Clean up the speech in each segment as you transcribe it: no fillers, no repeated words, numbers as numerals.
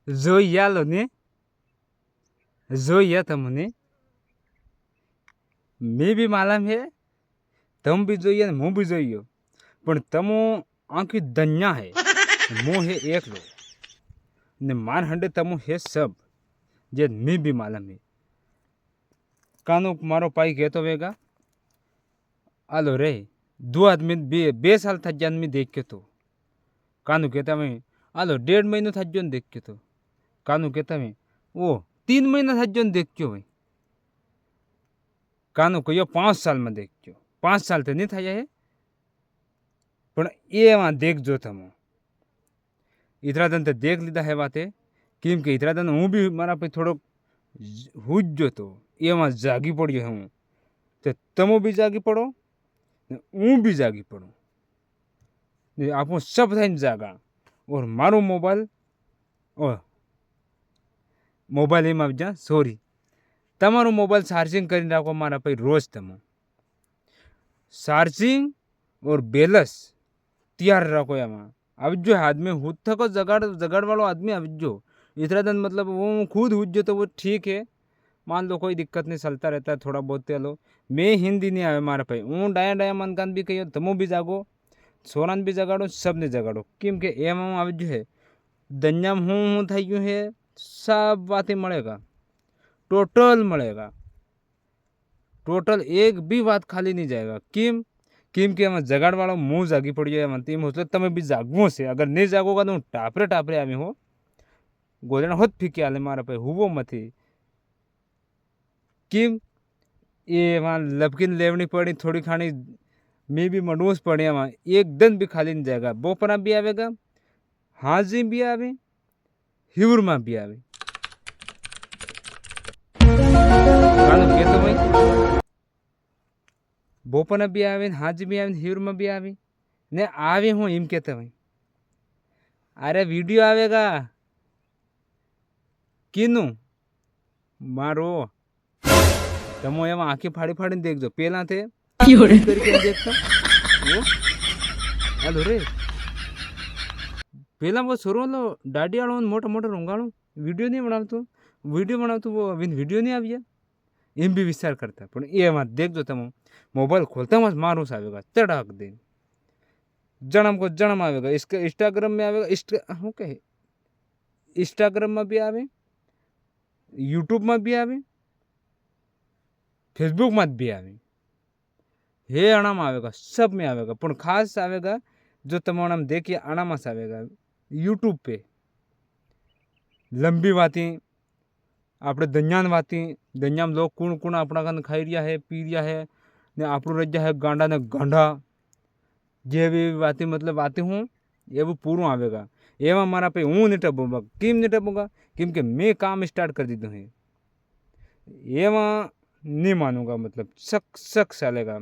જોયા લો ને, જોયા તમને મેં બી માલમ હે, તમ બી જોઈએ ને હું બી જોયો, પણ તમો આંખી ધન્યા હે, હું હે એકલો ને માર હંડે તમો હે સબ, જે મેં બી માलम है। कानो मारो पाई कहतो वेगा आलो रे दो आदमी बे साल था जन में देख के तो कानू कहता मैं आलो 1.5 महीना था जन देख के तो कानू कहता मैं वो 3 महीना था जन देख क्यों भाई कानू कहो 5 साल में देख क्यों 5 साल तो नहीं था है पण ये वहाँ देख जो था मो इतना दिन तो देख लीधा है बातें केम के इतना दिन हूँ भी मारा पे थोड़ो हुज जो तो एवं जागी पड़ी हूँ तो तमो भी जागी पड़ो हूँ भी जागी पड़ो आप सब था जागा और मारो मोबाइल एम आ जा सॉरी तमारो मोबाइल चार्जिंग कर राखो मारा पे रोज तमो चार्जिंग और बैलेंस तैयार रखो एम अब जो आदमी हुद थको जगाड़ वालों आदमी अब जो इतना दिन मतलब वो खुद हुज जो तो वो ठीक है मान लो कोई दिक्कत नहीं चलता रहता है थोड़ा बहुत चलो मैं हिंदी नहीं आवे मारा पे हूँ डाया डाया मनकान भी कहियो तमो भी जागो सोरान भी जगाड़ो सब ने जगाड़ो केम के एम अब जो है दुनिया में हूँ थी गયું है सब बातें મળेगा टोटल મળेगा टोटल एक भी बात खाली नहीं जाएगा केम केम के एम जगाड़ वालों मुँह जागी पड़ी है तेम मतलब तमे भी जागवो से अगर नहीं जागोगा तो टापरे टापरे आवी हो गोदड़ा होत फीकी आले मारा पे हुवो मथी केम ये वहाँ लपकिन लेवनी पड़ी थोड़ी खानी मैं भी मडूस पड़े वहाँ एक दिन भी खाली नहीं जाएगा बोपरा भी आवेगा हाजी भी आवे हिवर में भी आवे कहते भाई बोपना भी आवे हाजी भी आवे हिवर में भी आवे ने आवे हूँ एम कहते भाई अरे वीडियो आवेगा कीनू मारो तमो एम आँखें फाड़ी फाड़ी देखजो पेला थे करके देखता हेलो रे पेला वो सुरो लो दाढ़ी वालों मोटा मोटा रोंगाड़ो वीडियो नहीं बनावतो वो अभी वीडियो नहीं आविया एम भी विचार करता पण ये मत देखजो तमो मोबाइल खोलता मत मारूस आवेगा चढ़ाक दे जन्म को जन्म आवेगा इसका इंस्टाग्राम में आवेगा हूँ कहे इंस्टाग्राम में भी आवे यूट्यूब में भी आवे फेसबुक में भी आवे हे अणाम आवेगा सब में आवेगा पण खास आवेगा जो तमाम देखिए अणाम से आवेगा यूट्यूब पे लंबी बातें આપણે દુનિયાની વાતી દુનિયામાં लोग कौन कौन अपना खान खाई रिया है पी रिया है ने આપણું રજા है गांडा ने गांडा जे भी बातें मतलब आती हूँ ये वो पूरा आवेगा एवं मारा पे हूँ नहीं टपूंगा किम नहीं टपूंगा क्योंकि मैं काम स्टार्ट कर दी है एवं नहीं मानूंगा मतलब शक सालेगा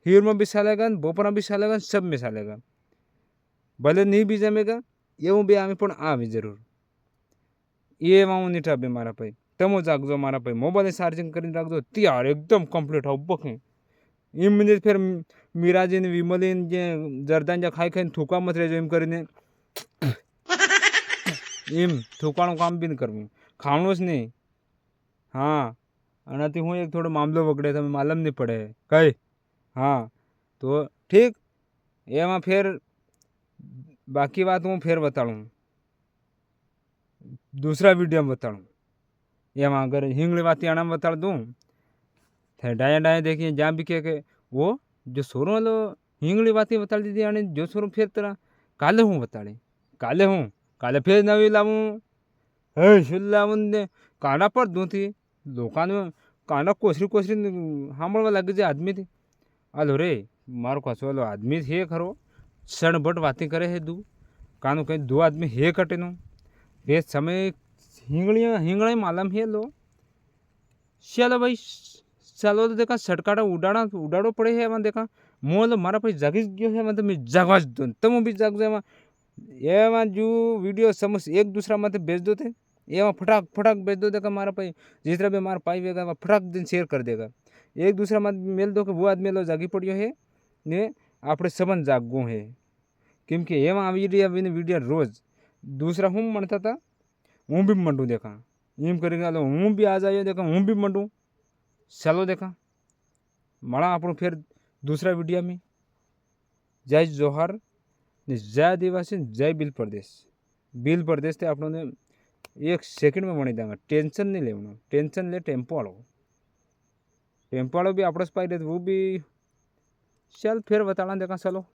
हीर में भी सालेगा बोपरा भी सालेगा सब में सालेगा भले नहीं भी जमेगा एवं भी आवे पण आवे जरूर ये वहाँ नहीं टपे मारा पे तमो जागजो मारा पे मोबाइल चार्जिंग कर रखजो तैयार एकदम कम्प्लीट हो बखे एम मिनिट फिर मीराजी ने विमली जे जरदान जा खाई खाई थूका मत रहो एम कर एम थूकाणु काम भी नहीं करवू खावणु ज नहीं हाँ आनाथी हूँ एक थोड़ो मामलो बगड़े तमे मालूम नहीं पड़े कई हाँ तो ठीक एम फिर बाकी बात हूँ फिर बताऊँ दूसरा वीडियो में बताऊँ एवं अगर हिंगली बाती आना में बता दूँ थे डाया डाया देखिए जहाँ भी के वो जो सोरो वालो हिंगली बाती बता दी आने जो सोरो फिर तरह काले हूँ बताड़े काले फिर नवी लाऊँ है शुल लाऊँ ने काना पर दूँ थी लोकान में काना कोसरी हाँभळवा लग जाए आदमी थी आलो रे मारो कसो वालो आदमी हे खरो क्षण बट बातें करे है दू कानो कहीं दो आदमी हे कटे नो बे समय हिंगड़ा मालम है लो चलो भाई चलो तो देखा सटकाटा उड़ाड़ो पड़े है वहाँ देखा मुँह लो मारा भाई जागी गयो है मतलब मैं जागवा दो तुम भी जाग जाए एवं जो वीडियो समझ एक दूसरा मत भेज दो थे एवं फटाक फटाक भेज दो देखा मारा भाई जिस तरह भी मारा पाई वेगा फटाक दिन शेयर कर देगा एक दूसरा मत मेल दो कि वो आदमी लो जागी पड़ियो है ने આપણે સંબંધ જાગવું હે, કેમ કે એમાં આવી રહ્યા વિડીયો રોજ दूसरा હું મળતા હતા, હું બી મંડું દેખા એમ કરીને હું બી આ જાય દેખા હું બી મંડું ચાલો દેખા મળા આપણું ફેર दूसरा वीडियो में। जय जोहार ने जय आदिवासी जय बिल प्रदेश ते आप एक सेकंड में बनी देंगे, टेंशन नहीं लेना, टेंशन ले टेम्पो वालों भी आप पाई दे वो भी चल फिर बताना देखा चलो।